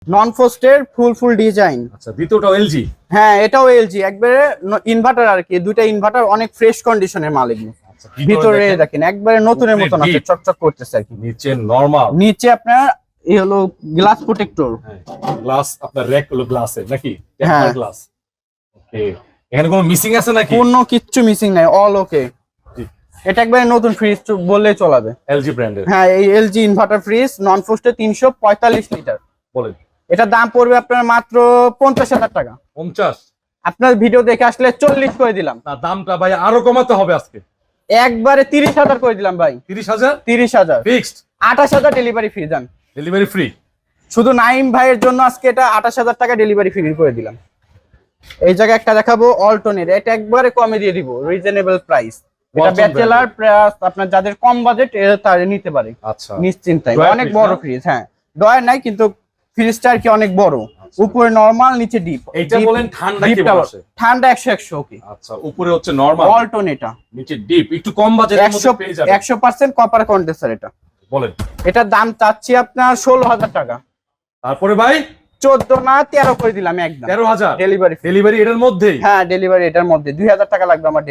নন ফ্রস্টের ফুল design. আচ্ছা, ভিতরটাও LG? হ্যাঁ, এটাও এলজি, একবারে ইনভার্টার আর কি, দুইটা ইনভার্টার, অনেক ফ্রেশ কন্ডিশনের মাল এগুলো। আচ্ছা, ভিতরে দেখেন একবারে নতুনের মতন আছে, চকচক করতেছে আর কি। নিচে নরমাল, নিচে আপনার এই হলো গ্লাস প্রোটেক্টর। গ্লাস, আপনার র্যাক হলো গ্লাসের নাকি? হ্যাঁ, গ্লাস। ওকে, এখানে কোনো মিসিং আছে নাকি? কোনো কিচ্ছু মিসিং নাই, অল ওকে। এটা একবারে নতুন ফ্রিজ বললেই চলাবে, এলজি ব্র্যান্ডের। হ্যাঁ, এই এলজি ইনভার্টার ফ্রিজ নন ফ্রস্টে 345 লিটার। বলেন। এটা দাম পড়বে আপনার মাত্র 50,000 টাকা। 50? আপনার ভিডিও দেখে আসলে 40 করে দিলাম। না, দামটা ভাই আরো কমাতে হবে আজকে। একবারে 30,000 করে দিলাম ভাই। 30,000? 30,000 ফিক্সড। 28,000 ডেলিভারি ফ্রি দেন। Delivery free? শুধু নাইম ভাইয়ের জন্য আজকে এটা 28,000 টাকা ডেলিভারি ফ্রি করে দিলাম। এই জায়গায় একটা দেখাবো অল্টনের, এটা একবারে কমে দিয়ে দিব, রিজনেবল প্রাইস। এটা ব্যাচেলার প্লাস আপনার যাদের কম বাজেট তারা নিতে পারে। আচ্ছা, নিশ্চিন্তায়, অনেক বড় ফ্রিজ। হ্যাঁ, ডয়ার নাই কিন্তু ফ্রিজটা আর কি অনেক বড়, উপরে নরমাল নিচে ডিপ। এইটা বলেন ঠান্ডা কেমন আসে? ঠান্ডা 100 ওকে। আচ্ছা, উপরে হচ্ছে নরমাল, অল্টন, এটা নিচে ডিপ, একটু কম বাজেটের মধ্যে পেয়ে যাবেন। 100% কপার কন্ডেন্সার এটা। বলেন। এটার দাম চাচ্ছি আপনার 16,000 টাকা। তারপরে ভাই 14 না 13 করে দিলাম একদম। 13,000 ডেলিভারি? ডেলিভারি এটার মধ্যেই? হ্যাঁ, ডেলিভারি এটার মধ্যে। 2,000 টাকা লাগবে আমার।